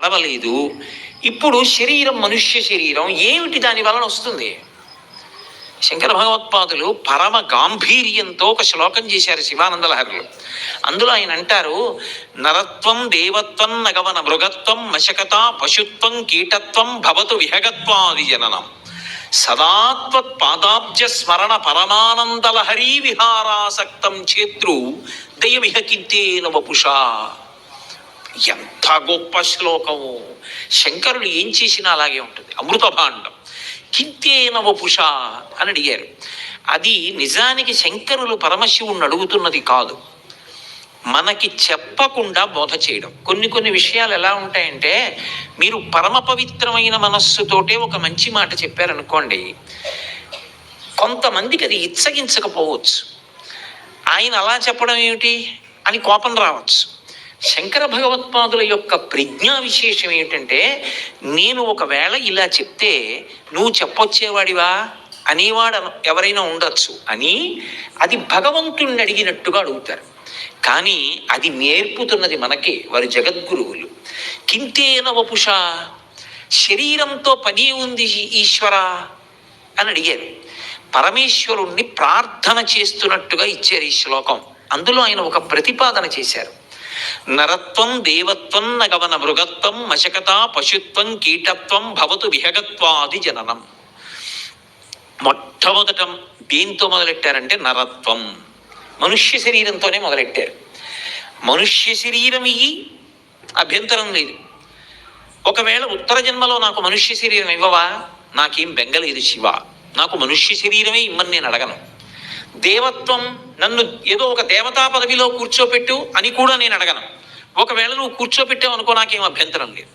నడవలేదు. ఇప్పుడు శరీరం మనుష్య శరీరం ఏమిటి దాని వలన వస్తుంది? శంకర భగవత్పాదులు పరమ గాంభీర్యంతో ఒక శ్లోకం చేశారు శివానందలహరిలో. అందులో ఆయన అంటారు, నరత్వం దేవత్వం నగవన మృగత్వం మశకత పశుత్వం కీటత్వం భవతు విహగత్వాది జననం సదాత్వత్ పాదాబ్జ స్మరణ పరమానందలహరీ విహారాసక్తం చేత్రు దయమిహకింతేన వపుషా. ఎంత గొప్ప శ్లోకము! శంకరులు ఏం చేసినా అలాగే ఉంటుంది. అమృత భాండం. కింతేన వపుష అని అడిగారు. అది నిజానికి శంకరులు పరమశివుణ్ణి అడుగుతున్నది కాదు, మనకి చెప్పకుండా బోధ చేయడం. కొన్ని విషయాలు ఎలా ఉంటాయంటే, మీరు పరమ పవిత్రమైన మనస్సుతోటే ఒక మంచి మాట చెప్పారనుకోండి, కొంతమందికి అది ఇచ్చగించకపోవచ్చు. ఆయన అలా చెప్పడం ఏమిటి అని కోపం రావచ్చు. శంకర భగవత్పాదుల యొక్క ప్రజ్ఞా విశేషం ఏమిటంటే, నేను ఒకవేళ ఇలా చెప్తే నువ్వు చెప్పొచ్చేవాడివా అనేవాడు ఎవరైనా ఉండొచ్చు అని అది భగవంతుణ్ణి అడిగినట్టుగా అడుగుతారు. కానీ అది నేర్పుతున్నది మనకే వారు జగద్గురువులు. కింతేన వపుష, శరీరంతో పని ఉంది ఈశ్వర అని అడిగారు. పరమేశ్వరుణ్ణి ప్రార్థన చేస్తున్నట్టుగా ఇచ్చారు ఈ శ్లోకం. అందులో ఆయన ఒక ప్రతిపాదన చేశారు. నరత్వం దేవత్వం నగవన మృగత్వం మశకత పశుత్వం కీటత్వం భవతు విహగత్వాది జననం. మొట్టమొదట దేంతో మొదలెట్టారంటే నరత్వం, మనుష్య శరీరంతోనే మొదలెట్టారు. మనుష్య శరీరం ఇయ్యి, అభ్యంతరం లేదు. ఒకవేళ ఉత్తర జన్మలో నాకు మనుష్య శరీరం ఇవ్వవా, నాకేం బెంగలేదు శివ, నాకు మనుష్య శరీరమే ఇమ్మని నేను అడగను. దేవత్వం, నన్ను ఏదో ఒక దేవతా పదవిలో కూర్చోపెట్టు అని కూడా నేను అడగను. ఒకవేళ నువ్వు కూర్చోపెట్టావు అనుకో, నాకేం అభ్యంతరం లేదు.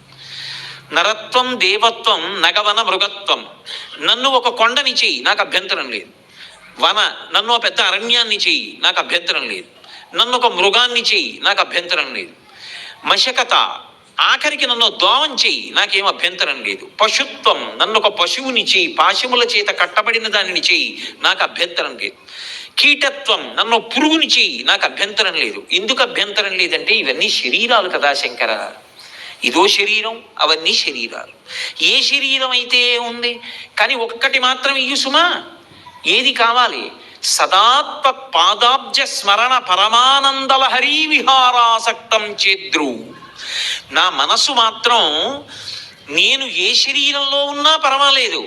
నరత్వం దేవత్వం నగవన మృగత్వం, నన్ను ఒక కొండని చెయ్యి, నాకు అభ్యంతరం లేదు. వన, నన్ను ఒక పెద్ద అరణ్యాన్ని చెయ్యి, నాకు అభ్యంతరం లేదు. నన్ను ఒక మృగాన్ని చెయ్యి, నాకు అభ్యంతరం లేదు. మశకత, ఆఖరికి నన్ను దోవం చెయ్యి, నాకేం అభ్యంతరం లేదు. పశుత్వం, నన్ను ఒక పశువుని చెయ్యి, పాశముల చేత కట్టబడిన దానిని చెయ్యి, నాకు అభ్యంతరం లేదు. కీటత్వం, నన్ను పురుగుని చెయ్యి, నాకు అభ్యంతరం లేదు. ఎందుకు అభ్యంతరం లేదంటే ఇవన్నీ శరీరాలు కదా శంకర, ఇదో శరీరం, అవన్నీ శరీరాలు. ఏ శరీరం అయితే ఉంది, కానీ ఒక్కటి మాత్రం ఇయ్యు సుమా. ఏది కావాలి? సదాత్మ పాదాబ్జ స్మరణ పరమానందలహరీ విహారాసక్తం చేద్రు. నా మనసు మాత్రం నేను ఏ శరీరంలో ఉన్నా పర్వాలేదు,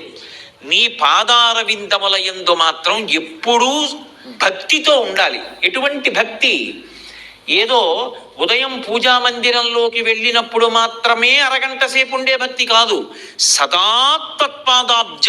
నీ పాదార విందముల యందు మాత్రం ఎప్పుడూ భక్తితో ఉండాలి. ఎటువంటి భక్తి? ఏదో ఉదయం పూజా మందిరంలోకి వెళ్ళినప్పుడు మాత్రమే అరగంట సేపు ఉండే భక్తి కాదు. సదా తత్పాదాబ్జ